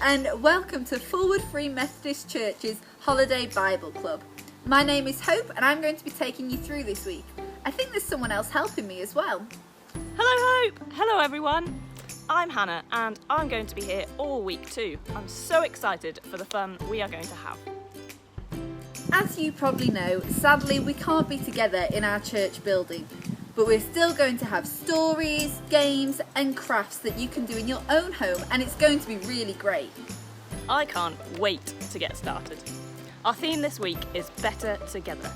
and welcome to Forward Free Methodist Church's Holiday Bible Club. My name is Hope and I'm going to be taking you through this week. I think there's someone else helping me as well. Hello Hope! Hello everyone! I'm Hannah and I'm going to be here all week too. I'm so excited for the fun we are going to have. As you probably know, sadly we can't be together in our church building, but we're still going to have stories, games and crafts that you can do in your own home, and it's going to be really great. I can't wait to get started. Our theme this week is Better Together.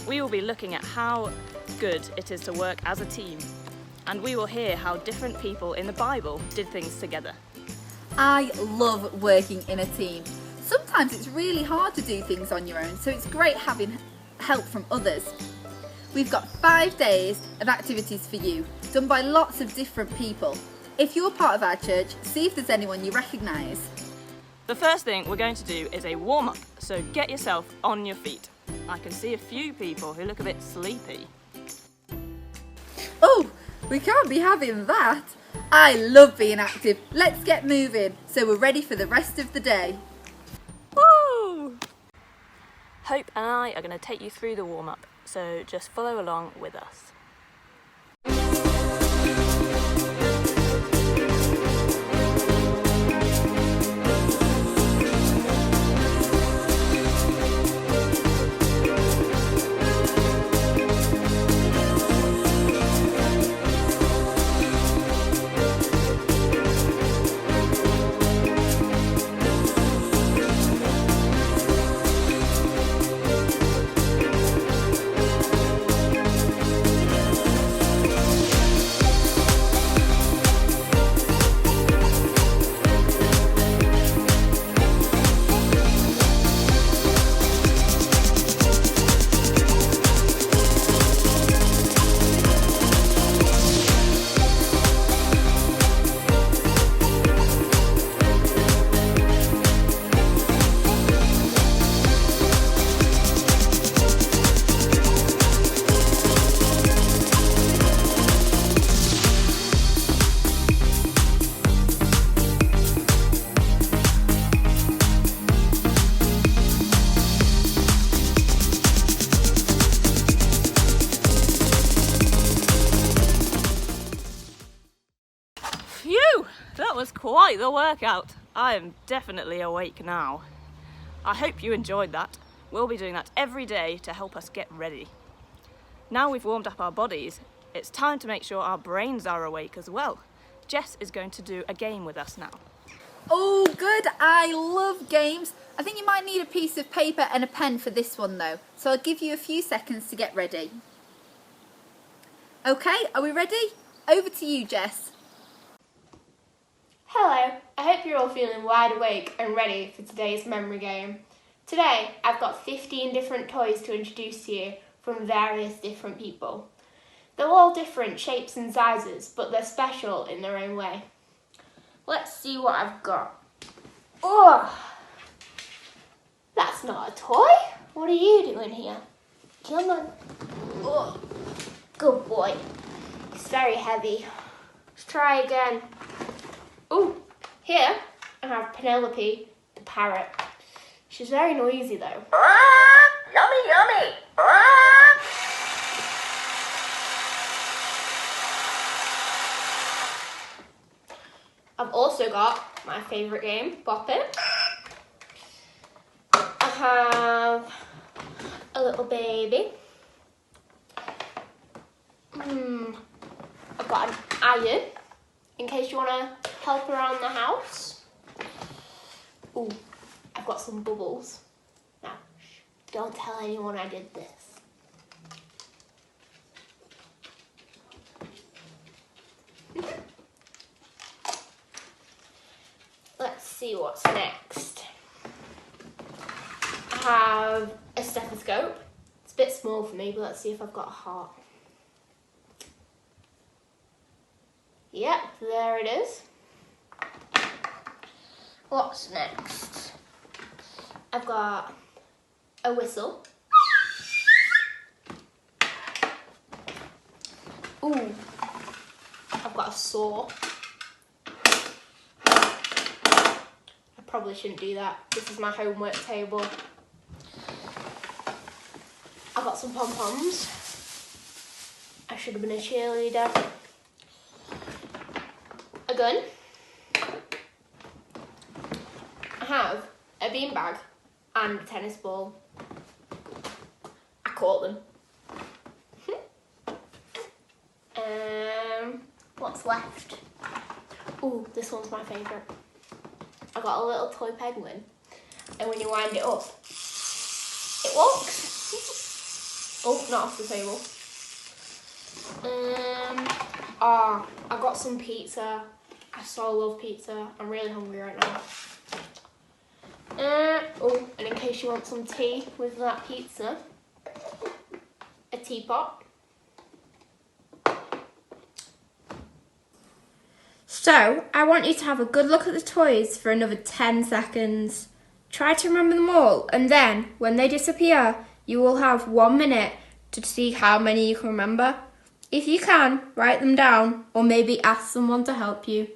We will be looking at how good it is to work as a team, and we will hear how different people in the Bible did things together. I love working in a team. Sometimes it's really hard to do things on your own, so it's great having help from others. We've got 5 days of activities for you, done by lots of different people. If you're part of our church, see if there's anyone you recognise. The first thing we're going to do is a warm-up, so get yourself on your feet. I can see a few people who look a bit sleepy. Oh, we can't be having that. I love being active. Let's get moving so we're ready for the rest of the day. Woo! Hope and I are going to take you through the warm-up, so just follow along with us. Phew! That was quite the workout. I am definitely awake now. I hope you enjoyed that. We'll be doing that every day to help us get ready. Now we've warmed up our bodies, it's time to make sure our brains are awake as well. Jess is going to do a game with us now. Oh, good. I love games. I think you might need a piece of paper and a pen for this one though, so I'll give you a few seconds to get ready. Okay, are we ready? Over to you, Jess. Hello, I hope you're all feeling wide awake and ready for today's memory game. Today, I've got 15 different toys to introduce to you from various different people. They're all different shapes and sizes, but they're special in their own way. Let's see what I've got. Oh, that's not a toy. What are you doing here? Come on. Oh, good boy. It's very heavy. Let's try again. Oh, here I have Penelope, the parrot. She's very noisy though. Yummy, yummy. I've also got my favourite game, Bop It. I have a little baby. I've got an iron, in case you want to help around the house. Ooh, I've got some bubbles. Now, don't tell anyone I did this. Let's see what's next. I have a stethoscope. It's a bit small for me, but let's see if I've got a heart. Yep, there it is. What's next? I've got a whistle. Ooh, I've got a saw. Probably shouldn't do that. This is my homework table. I got some pom-poms. I should have been a cheerleader. A gun. I have a beanbag and a tennis ball. I caught them. What's left? Ooh, this one's my favourite. I got a little toy penguin, and when you wind it up, it walks. Oh, not off the table. I got some pizza. I so love pizza. I'm really hungry right now. Oh, and in case you want some tea with that pizza, a teapot. So, I want you to have a good look at the toys for another 10 seconds. Try to remember them all, and then, when they disappear, you will have 1 minute to see how many you can remember. If you can, write them down, or maybe ask someone to help you.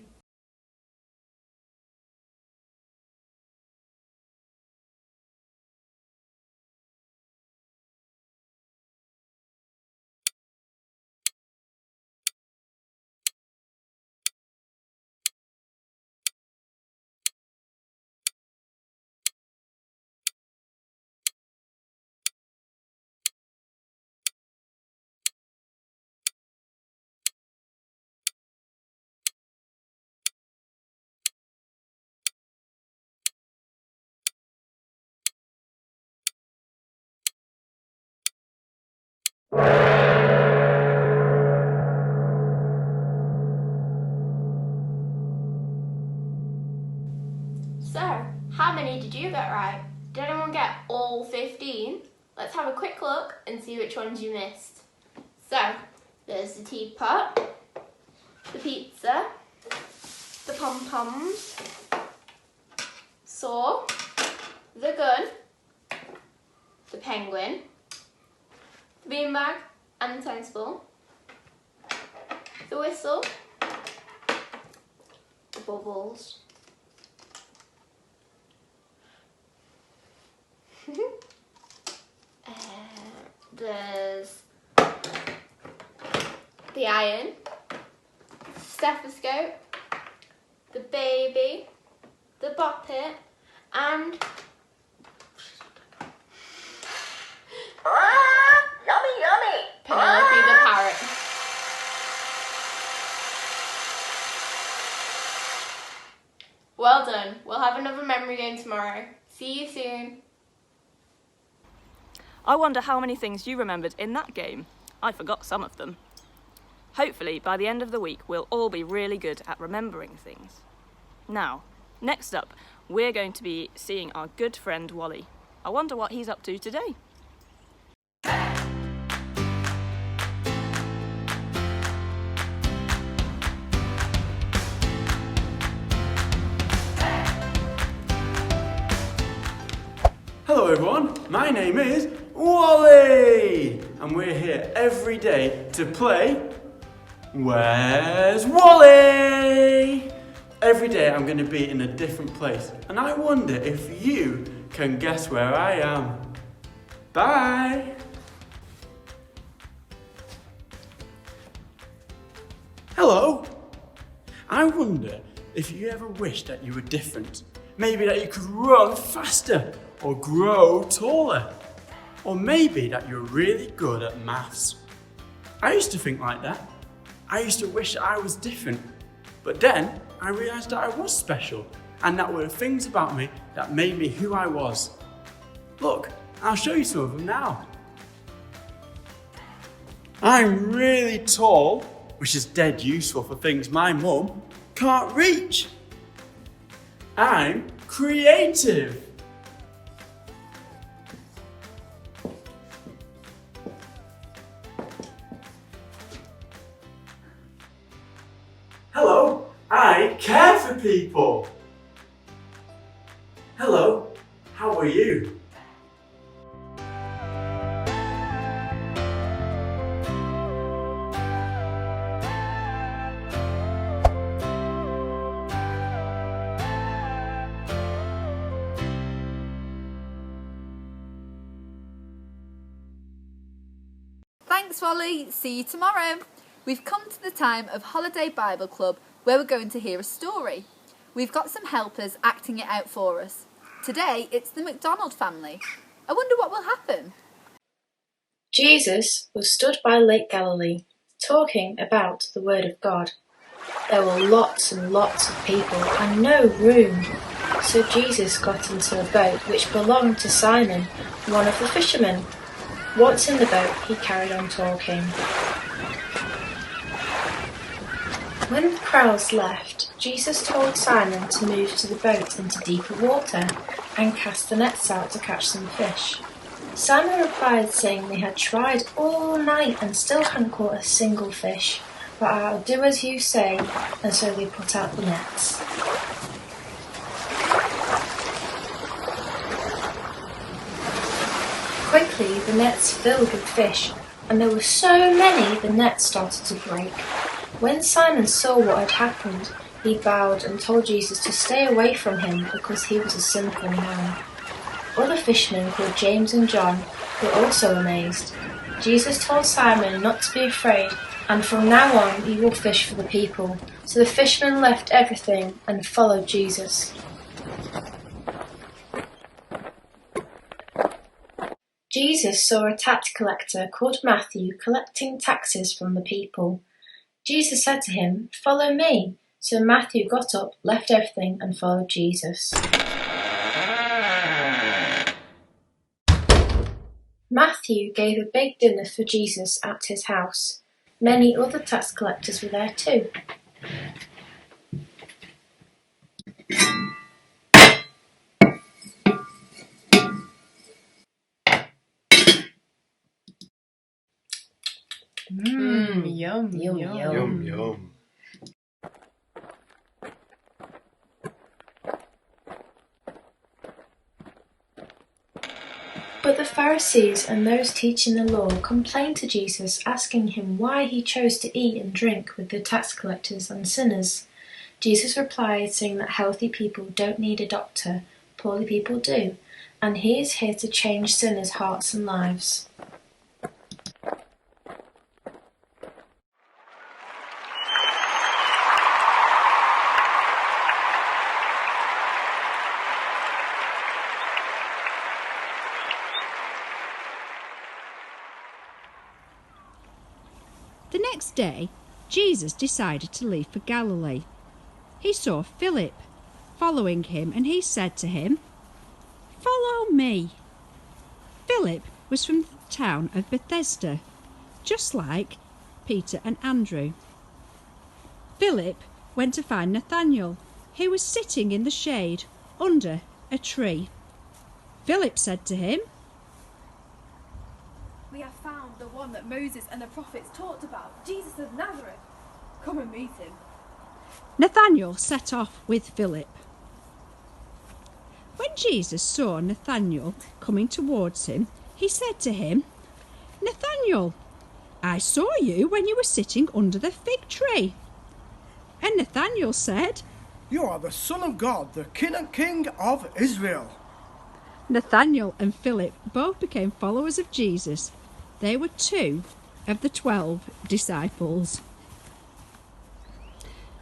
So, how many did you get right? Did anyone get all 15? Let's have a quick look and see which ones you missed. So, there's the teapot, the pizza, the pom-poms, saw, the gun, the penguin, the beanbag and the tennis ball, the whistle, the bubbles, there's the iron, stethoscope, the baby, the bucket, and Yummy, yummy. Penelope the parrot. Well done. We'll have another memory game tomorrow. See you soon. I wonder how many things you remembered in that game. I forgot some of them. Hopefully, by the end of the week, we'll all be really good at remembering things. Now, next up, we're going to be seeing our good friend Wally. I wonder what he's up to today. Hello everyone, my name is Wally, and we're here every day to play Where's Wally? Every day I'm going to be in a different place, and I wonder if you can guess where I am. Bye! Hello! I wonder if you ever wished that you were different. Maybe that you could run faster, or grow taller. Or maybe that you're really good at maths. I used to think like that. I used to wish that I was different. But then I realised that I was special, and that were things about me that made me who I was. Look, I'll show you some of them now. I'm really tall, which is dead useful for things my mum can't reach. I'm creative. Hello, I care for people. Hello, how are you? Thanks, Wally. See you tomorrow. We've come to the time of Holiday Bible Club where we're going to hear a story. We've got some helpers acting it out for us. Today, it's the McDonald family. I wonder what will happen. Jesus was stood by Lake Galilee, talking about the Word of God. There were lots and lots of people and no room. So Jesus got into a boat which belonged to Simon, one of the fishermen. Once in the boat, he carried on talking. When the crowds left, Jesus told Simon to move to the boat into deeper water and cast the nets out to catch some fish. Simon replied, saying they had tried all night and still hadn't caught a single fish. But I'll do as you say, and so they put out the nets. Quickly the nets filled with fish, and there were so many the nets started to break. When Simon saw what had happened, he bowed and told Jesus to stay away from him because he was a sinful man. Other fishermen called James and John were also amazed. Jesus told Simon not to be afraid, and from now on he will fish for the people. So the fishermen left everything and followed Jesus. Jesus saw a tax collector called Matthew collecting taxes from the people. Jesus said to him, "Follow me." So Matthew got up, left everything, and followed Jesus. Matthew gave a big dinner for Jesus at his house. Many other tax collectors were there too. Yum, yum, Yum, yum. But the Pharisees and those teaching the law complained to Jesus, asking him why he chose to eat and drink with the tax collectors and sinners. Jesus replied, saying that healthy people don't need a doctor, poorly people do, and he is here to change sinners' hearts and lives. The next day, Jesus decided to leave for Galilee. He saw Philip following him, and he said to him, "Follow me." Philip was from the town of Bethesda, just like Peter and Andrew. Philip went to find Nathanael, who was sitting in the shade under a tree. Philip said to him, "We have found the one that Moses and the prophets talked about, Jesus of Nazareth. Come and meet him." Nathanael set off with Philip. When Jesus saw Nathanael coming towards him, he said to him, "Nathanael, I saw you when you were sitting under the fig tree." And Nathanael said, "You are the Son of God, the King of Israel." Nathanael and Philip both became followers of Jesus. They were 2 of the 12 disciples.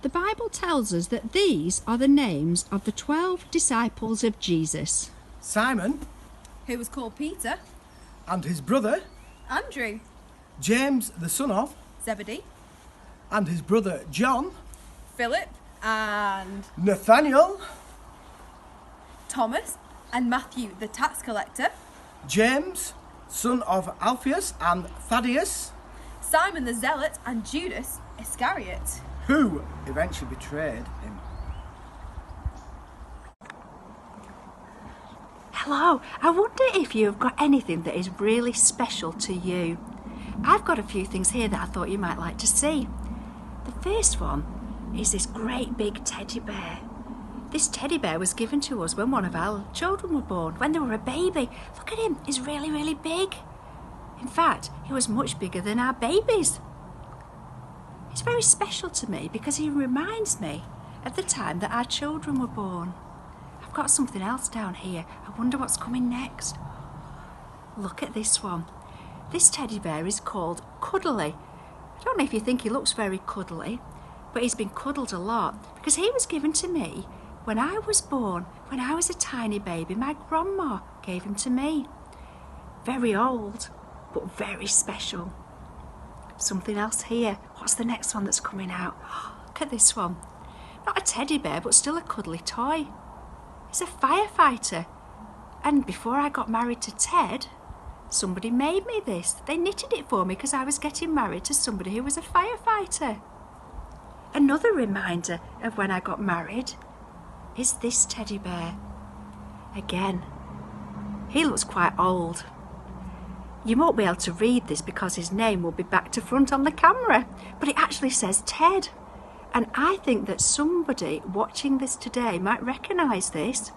The Bible tells us that these are the names of the 12 disciples of Jesus. Simon, Who was called Peter, and his brother, Andrew, James the son of, Zebedee, and his brother John, Philip, and Nathanael, Thomas, and Matthew the tax collector, James, son of Alphaeus and Thaddeus, Simon the zealot, and Judas Iscariot. who eventually betrayed him. Hello, I wonder if you've got anything that is really special to you. I've got a few things here that I thought you might like to see. The first one is this great big teddy bear. This teddy bear was given to us when one of our children were born, when they were a baby. Look at him, he's really, really big. In fact, he was much bigger than our babies. He's very special to me because he reminds me of the time that our children were born. I've got something else down here. I wonder what's coming next. Look at this one. This teddy bear is called Cuddly. I don't know if you think he looks very cuddly, but he's been cuddled a lot because he was given to me when I was born, when I was a tiny baby. My grandma gave him to me. Very old, but very special. Something else here. What's the next one that's coming out? Look at this one. Not a teddy bear, but still a cuddly toy. He's a firefighter. And before I got married to Ted, somebody made me this. They knitted it for me because I was getting married to somebody who was a firefighter. Another reminder of when I got married is this teddy bear. Again, he looks quite old. You won't be able to read this because his name will be back to front on the camera, but it actually says Ted. And I think that somebody watching this today might recognise this,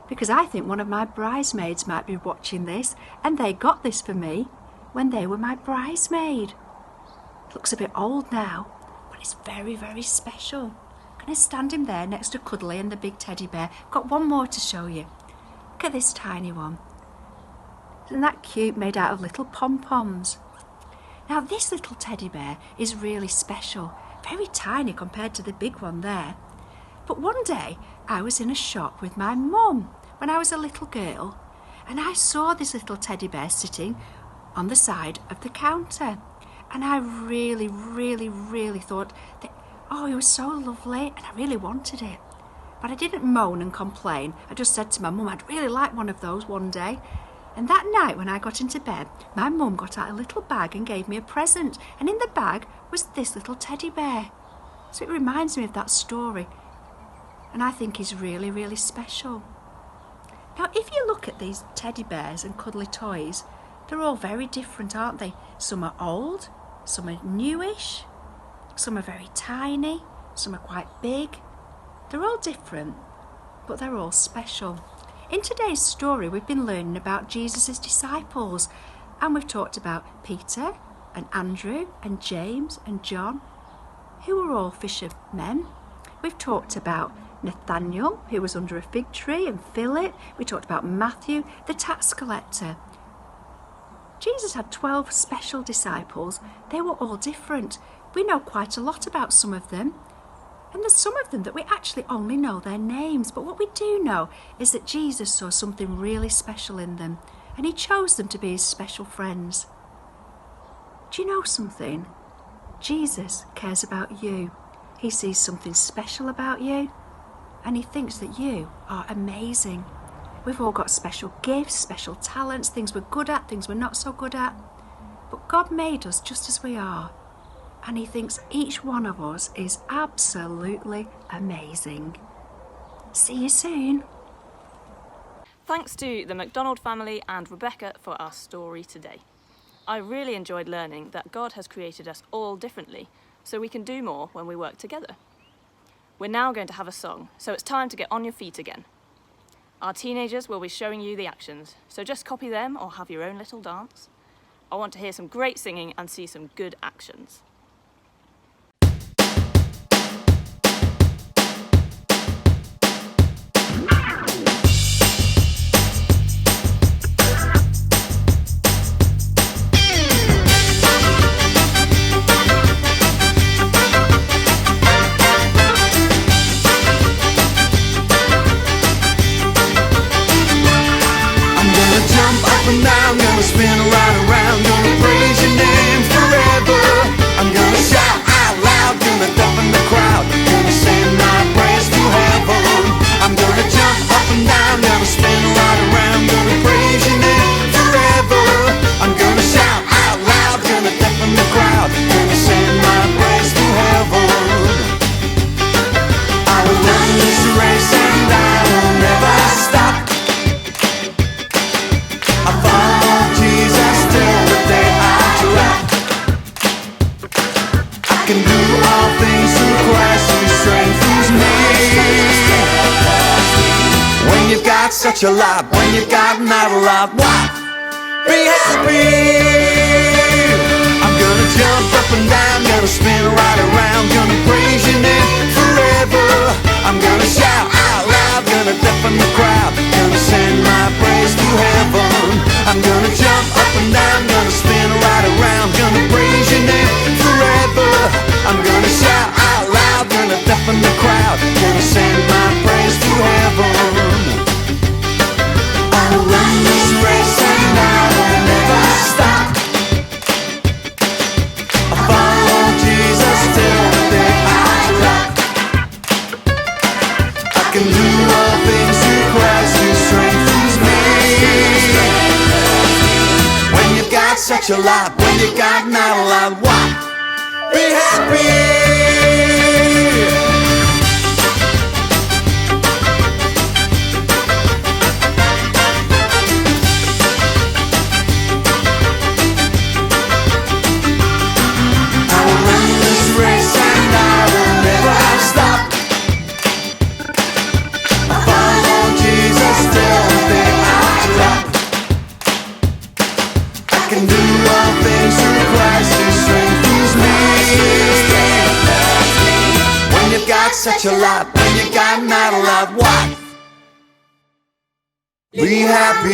because I think one of my bridesmaids might be watching this, and they got this for me when they were my bridesmaid. It looks a bit old now, but it's very, very special. I'm going to stand him there next to Cuddly and the big teddy bear. I've got one more to show you. Look at this tiny one. Isn't that cute, made out of little pom-poms? Now this little teddy bear is really special, very tiny compared to the big one there. But one day I was in a shop with my mum when I was a little girl, and I saw this little teddy bear sitting on the side of the counter, and I really, really, really thought that, oh, it was so lovely, and I really wanted it. But I didn't moan and complain. I just said to my mum I'd really like one of those one day. And that night when I got into bed, my mum got out a little bag and gave me a present, and in the bag was this little teddy bear. So it reminds me of that story, and I think he's really, really special. Now if you look at these teddy bears and cuddly toys, they're all very different, aren't they? Some are old, some are newish, some are very tiny, some are quite big. They're all different, but they're all special. In today's story, we've been learning about Jesus' disciples, and we've talked about Peter and Andrew and James and John, who were all fishermen. We've talked about Nathaniel, who was under a fig tree, and Philip. We talked about Matthew, the tax collector. Jesus had 12 special disciples. They were all different. We know quite a lot about some of them. And there's some of them that we actually only know their names, but what we do know is that Jesus saw something really special in them, and he chose them to be his special friends. Do you know something? Jesus cares about you. He sees something special about you, and he thinks that you are amazing. We've all got special gifts, special talents, things we're good at, things we're not so good at, but God made us just as we are. And he thinks each one of us is absolutely amazing. See you soon. Thanks to the McDonald family and Rebecca for our story today. I really enjoyed learning that God has created us all differently, so we can do more when we work together. We're now going to have a song, so it's time to get on your feet again. Our teenagers will be showing you the actions, so just copy them or have your own little dance. I want to hear some great singing and see some good actions. I'm gonna spin right around, gonna praise your name forever. I'm gonna shout out loud, gonna deafen the crowd, gonna sing my praise to heaven. I'm gonna jump up and down, gonna spin right around, gonna praise your name forever. I'm gonna shout out loud, gonna deafen the crowd, gonna sing my praise to heaven. I will run this race and I will never stop. I follow Jesus till the day I drop. I can do all things through Christ who strengthens me. When you've got such a lot, when you've got not a lot, what? Be happy. I'm gonna jump up and down, gonna spin right around, gonna praise your name forever. I'm gonna shout out loud, gonna deafen the crowd, gonna send my praise to heaven. I'm gonna jump up and down, gonna spin right such a lot when you got not a lot? What? Be happy. Such a lot when you got not a lot. What? Be happy.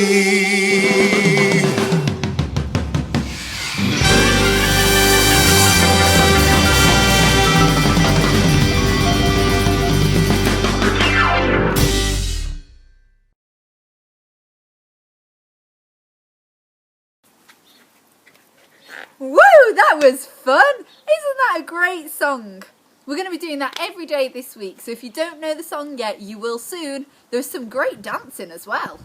Woo! That was fun! Isn't that a great song? We're going to be doing that every day this week, so if you don't know the song yet, you will soon. There's some great dancing as well.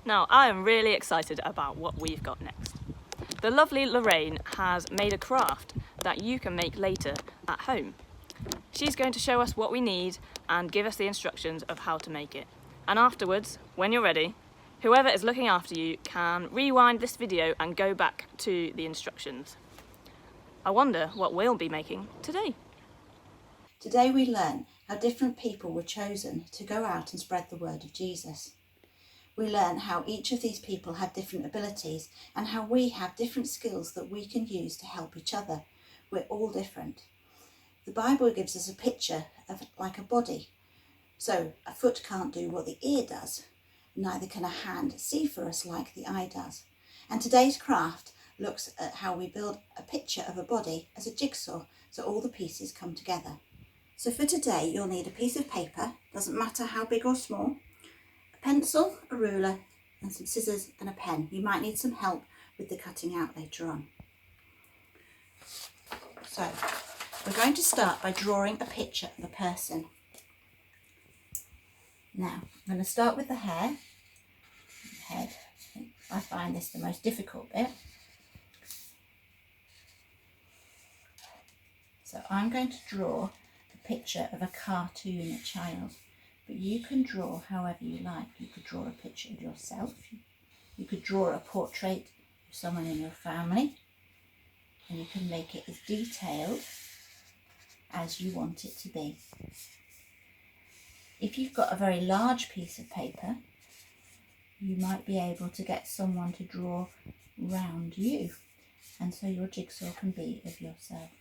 Now, I am really excited about what we've got next. The lovely Lorraine has made a craft that you can make later at home. She's going to show us what we need and give us the instructions of how to make it. And afterwards, when you're ready, whoever is looking after you can rewind this video and go back to the instructions. I wonder what we'll be making today. Today we learn how different people were chosen to go out and spread the word of Jesus. We learn how each of these people have different abilities and how we have different skills that we can use to help each other. We're all different. The Bible gives us a picture of like a body. So a foot can't do what the ear does, neither can a hand see for us like the eye does. And today's craft looks at how we build a picture of a body as a jigsaw so all the pieces come together. So for today, you'll need a piece of paper, doesn't matter how big or small, a pencil, a ruler, and some scissors and a pen. You might need some help with the cutting out later on. So we're going to start by drawing a picture of a person. Now, I'm going to start with the hair, the head. I find this the most difficult bit. So I'm going to draw picture of a cartoon child, but you can draw however you like. You could draw a picture of yourself, you could draw a portrait of someone in your family, and you can make it as detailed as you want it to be. If you've got a very large piece of paper, you might be able to get someone to draw round you, and so your jigsaw can be of yourself.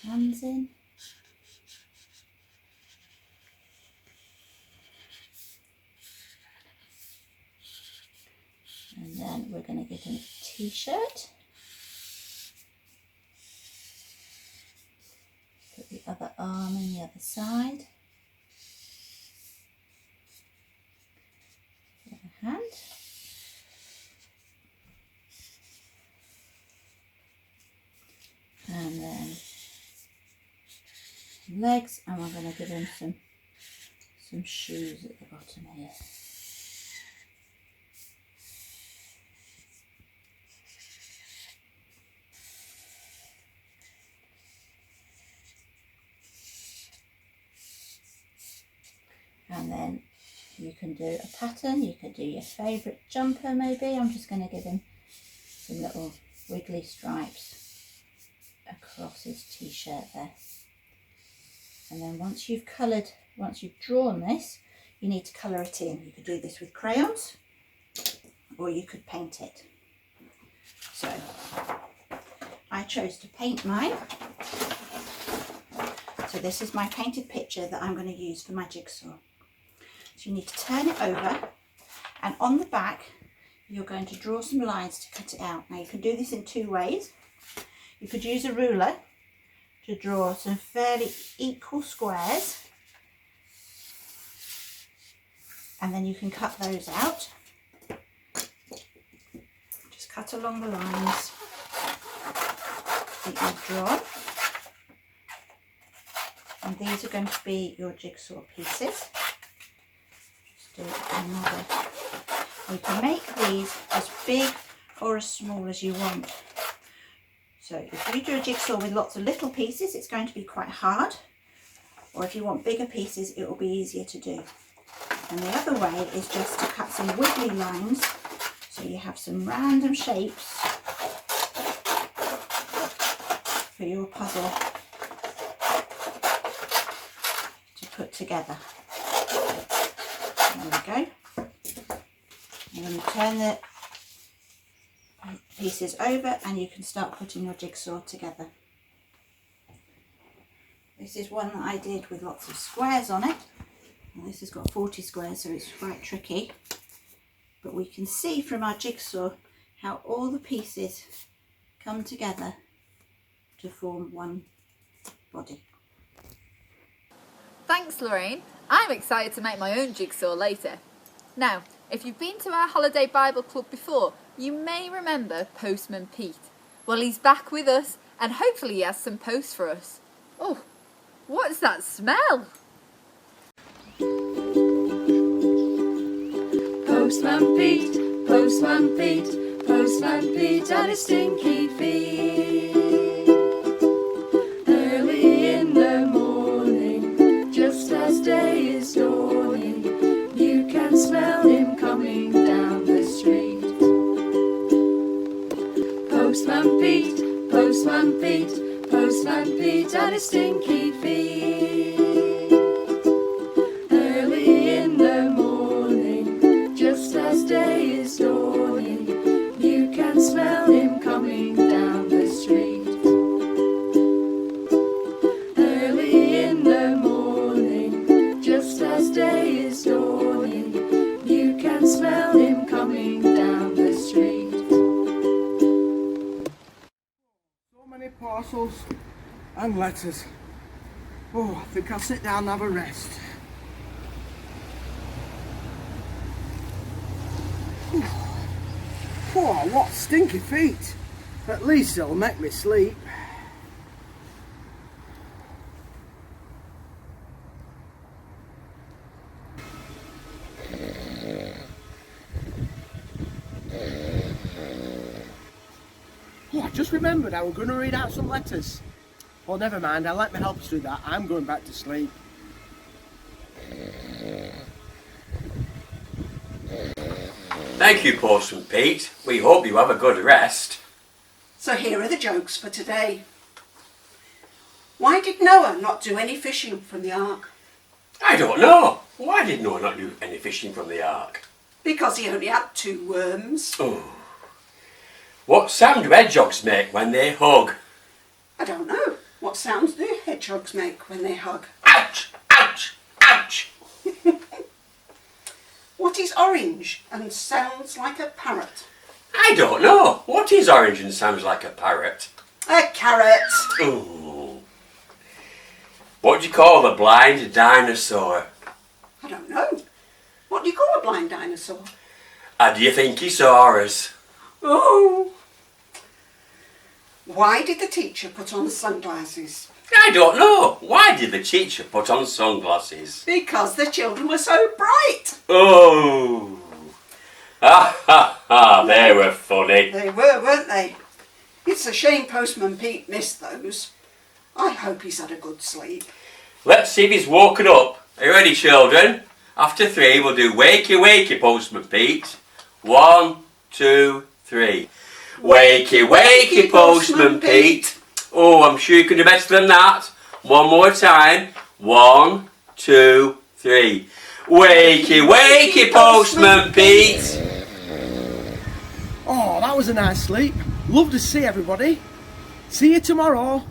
Hands in. And then we're going to give him a t-shirt. Put the other arm on the other side. The other hand. And then legs, and we're going to give him some shoes at the bottom here. And then you can do a pattern, you could do your favourite jumper maybe. I'm just going to give him some little wiggly stripes across his t-shirt there. And then once you've drawn this, you need to colour it in. You could do this with crayons or you could paint it. So I chose to paint mine. So this is my painted picture that I'm going to use for my jigsaw. So you need to turn it over, and on the back you're going to draw some lines to cut it out. Now you can do this in two ways. You could use a ruler to draw some fairly equal squares, and then you can cut those out. Just cut along the lines. that you've drawn. And these are going to be your jigsaw pieces. Just do another. You can make these as big or as small as you want. So if you do a jigsaw with lots of little pieces, it's going to be quite hard. Or if you want bigger pieces, it will be easier to do. And the other way is just to cut some wiggly lines, so you have some random shapes for your puzzle to put together. There we go. And then you turn the pieces over and you can start putting your jigsaw together. This is one that I did with lots of squares on it. And this has got 40 squares, so it's quite tricky. But we can see from our jigsaw how all the pieces come together to form one body. Thanks, Lorraine. I'm excited to make my own jigsaw later. Now, if you've been to our holiday Bible club before, you may remember Postman Pete. Well, he's back with us and hopefully he has some posts for us. Oh, what's that smell? Postman Pete, Postman Pete, Postman Pete and his stinky feet. Early in the morning, just as day is dawning, you can smell him coming down the street. Postman Pete, Postman Pete, Postman Pete and his stinky feet. Early in the morning, just as day is dawning, you can smell him coming down the street. Early in the morning, just as day is dawning, you can smell him coming down the street. So many parcels and letters. Oh, I think I'll sit down and have a rest. Oh, what stinky feet. At least it'll make me sleep. Oh, I just remembered I was going to read out some letters. Well, never mind, I'll let my helpers do that. I'm going back to sleep. Thank you, Postman Pete. We hope you have a good rest. So here are the jokes for today. Why did Noah not do any fishing from the ark? I don't know. Why did Noah not do any fishing from the ark? Because he only had 2 worms. Oh. What sound do hedgehogs make when they hug? I don't know. What sounds do hedgehogs make when they hug? Ouch! Ouch! Ouch! What is orange and sounds like a parrot? I don't know. What is orange and sounds like a parrot? A carrot. Ooh. What do you call a blind dinosaur? I don't know. What do you call a blind dinosaur? How do you think he saw us? Oh. Why did the teacher put on sunglasses? I don't know. Why did the teacher put on sunglasses? Because the children were so bright. Oh. Ha ha ha, they were funny. They were, weren't they? It's a shame Postman Pete missed those. I hope he's had a good sleep. Let's see if he's woken up. Are you ready, children? After 3, we'll do wakey wakey, Postman Pete. 1, 2, 3. Wakey wakey, Postman Pete. Oh, I'm sure you can do better than that. One more time. 1, 2, 3. Wakey wakey, Postman Pete. Oh, that was a nice sleep. Love to see everybody. See you tomorrow.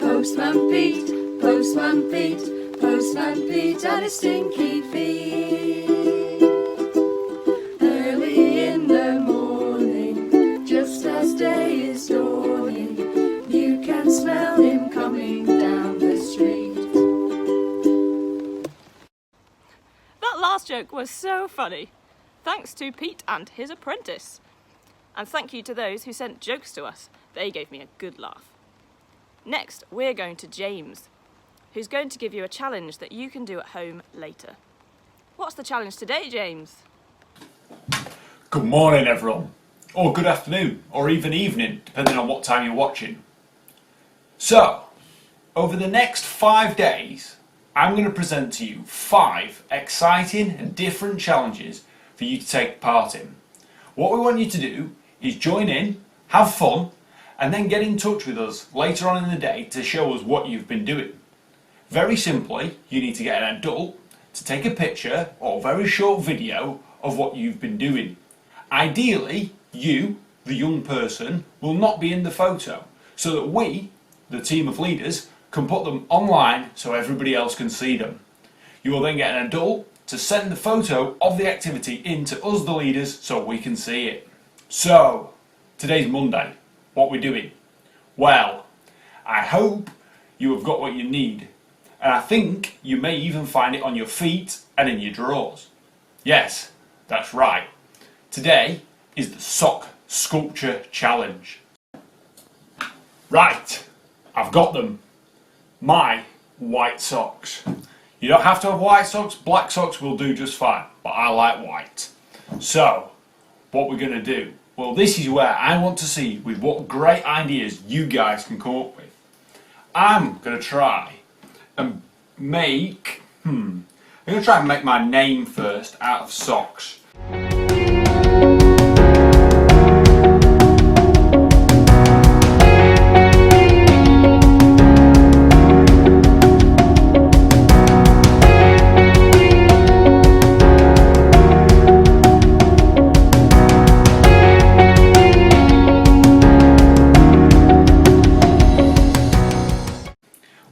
Postman Pete, Postman Pete, Postman Pete and his stinky feet. Early in the morning, just as day is dawning, you can smell him coming down the street. That last joke was so funny. Thanks to Pete and his apprentice. And thank you to those who sent jokes to us. They gave me a good laugh. Next, we're going to James, who's going to give you a challenge that you can do at home later. What's the challenge today, James? Good morning, everyone. Or good afternoon, or even evening, depending on what time you're watching. So, over the next 5 days, I'm going to present to you 5 exciting and different challenges for you to take part in. What we want you to do is join in, have fun, and then get in touch with us later on in the day to show us what you've been doing. Very simply, you need to get an adult to take a picture or a very short video of what you've been doing. Ideally, you, the young person, will not be in the photo, so that we, the team of leaders, can put them online so everybody else can see them. You will then get an adult to send the photo of the activity in to us, the leaders, so we can see it. So, today's Monday. What we're doing? Well, I hope you have got what you need, and I think you may even find it on your feet and in your drawers. Yes, that's right. Today is the sock sculpture challenge. Right, I've got them. My white socks. You don't have to have white socks, black socks will do just fine, but I like white. So, what we're going to do? Well, this is where I want to see with what great ideas you guys can come up with. I'm going to try and make, I'm going to try and make my name first out of socks.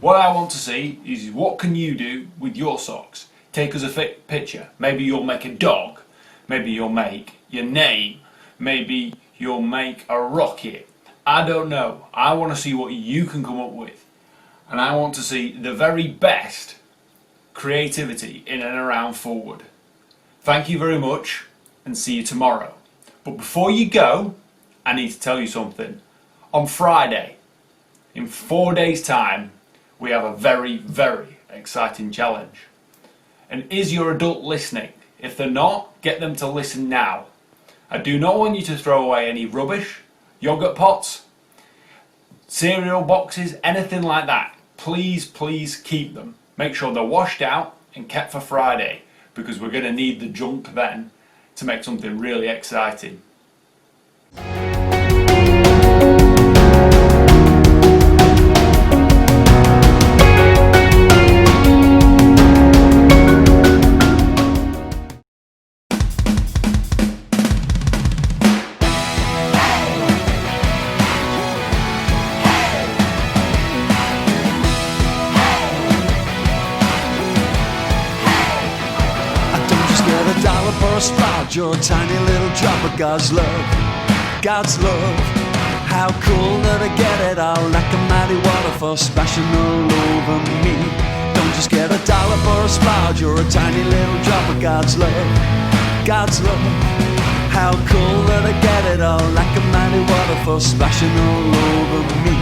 What I want to see is what can you do with your socks. Take us a picture. Maybe you'll make a dog. Maybe you'll make your name. Maybe you'll make a rocket. I don't know. I want to see what you can come up with. And I want to see the very best creativity in and around Forward. Thank you very much and see you tomorrow. But before you go, I need to tell you something. On Friday, in 4 days' time, we have a very, very exciting challenge. And is your adult listening? If they're not, get them to listen now. I do not want you to throw away any rubbish, yogurt pots, cereal boxes, anything like that. Please, please keep them. Make sure they're washed out and kept for Friday, because we're going to need the junk then to make something really exciting. You're a tiny little drop of God's love, God's love. How cool that I get it all like a mighty waterfall splashing all over me. Don't just get a dollop or a splodge, you're a tiny little drop of God's love, God's love. How cool that I get it all like a mighty waterfall splashing all over me.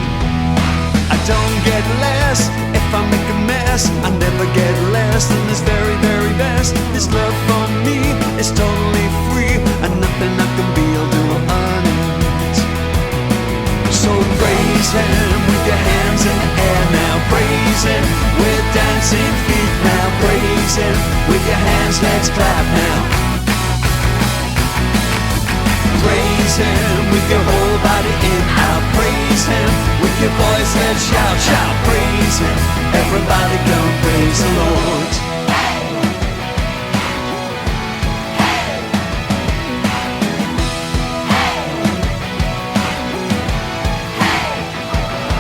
I don't get less if I make a mess. I never get less than this very, very best. This love for me is totally free, and nothing I can be will do or earn it. So praise Him with your hands in the air now. Praise Him with dancing feet now. Praise Him with your hands, let's clap now. Praise Him with your whole body in out. Praise Him with your voice, let's shout, shout. Praise Him, everybody go praise the Lord.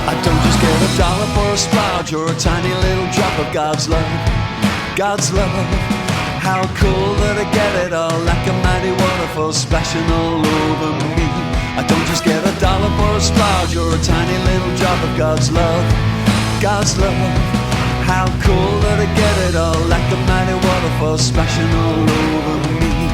I don't just get a dollop or a splodge, you're a tiny little drop of God's love, God's love. How cool that I get it all like a mighty waterfall splashing all over me. I don't just get a dollop or a splodge, you're a tiny little drop of God's love, God's love. How cool that I get it all like a mighty waterfall splashing all over me.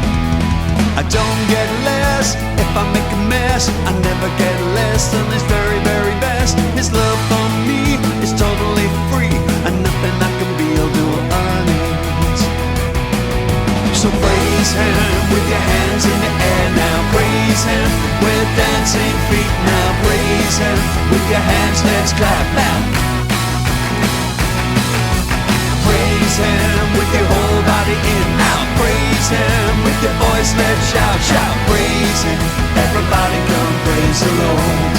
I don't get less if I make a mess. I never get less than His very, very best. His love for me is totally free, and nothing I can build or earn it. So praise Him with your hands in the air now. Praise Him with dancing feet now. Praise Him with your hands, let's clap now. Praise Him with your whole body in out. Praise Him with your voice, let's shout, shout. Praise Him, everybody come praise the Lord.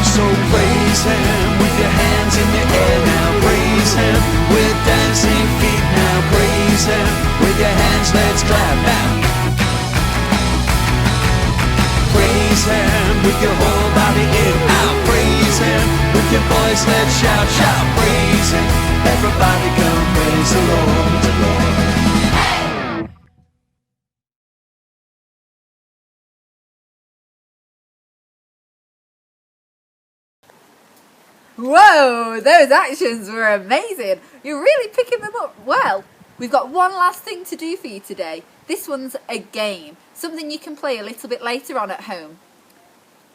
So praise Him with your hands in the air now. Praise Him with dancing feet now. Praise Him with your hands, let's clap now. Praise Him with your whole body in out. Praise Him with your voice, let's shout, shout. Praise Him, everybody come praise the Lord, the Lord. Whoa, those actions were amazing. You're really picking them up well. We've got one last thing to do for you today. This one's a game, something you can play a little bit later on at home.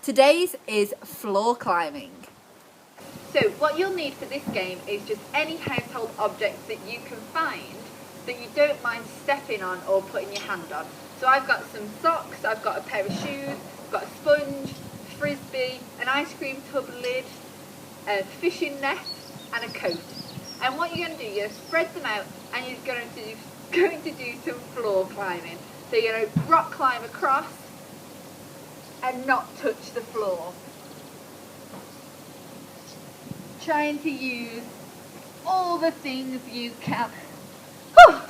Today's is floor climbing. So what you'll need for this game is just any household objects that you can find that you don't mind stepping on or putting your hand on. So I've got some socks, I've got a pair of shoes, I've got a sponge, frisbee, an ice cream tub lid, a fishing net and a coat. And what you're going to do, you're going to spread them out and you're going to do some floor climbing. So you're going to rock climb across and not touch the floor. Trying to use all the things you can. Whew,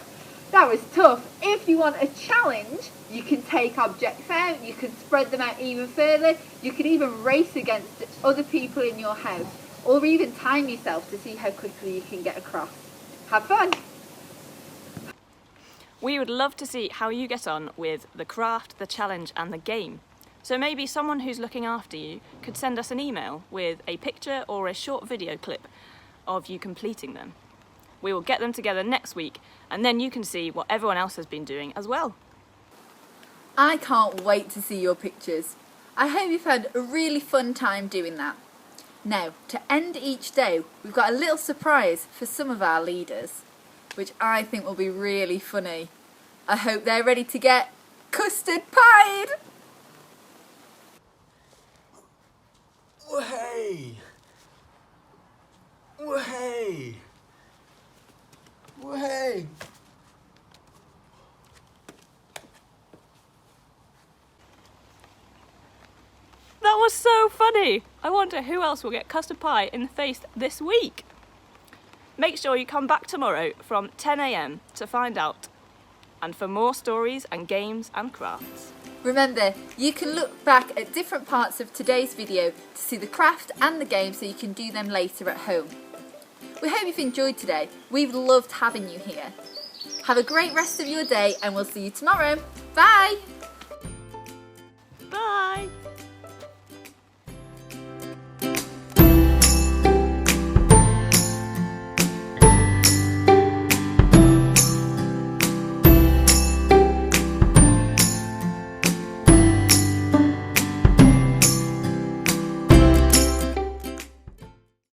that was tough. If you want a challenge, you can take objects out, you can spread them out even further, you can even race against other people in your house, or even time yourself to see how quickly you can get across. Have fun! We would love to see how you get on with the craft, the challenge and the game. So maybe someone who's looking after you could send us an email with a picture or a short video clip of you completing them. We will get them together next week and then you can see what everyone else has been doing as well. I can't wait to see your pictures. I hope you've had a really fun time doing that. Now, to end each day, we've got a little surprise for some of our leaders, which I think will be really funny. I hope they're ready to get custard pied! Hey! Hey! Hey! That was so funny! I wonder who else will get custard pie in the face this week. Make sure you come back tomorrow from 10 AM to find out, and for more stories and games and crafts. Remember, you can look back at different parts of today's video to see the craft and the game so you can do them later at home. We hope you've enjoyed today. We've loved having you here. Have a great rest of your day and we'll see you tomorrow. Bye! Bye!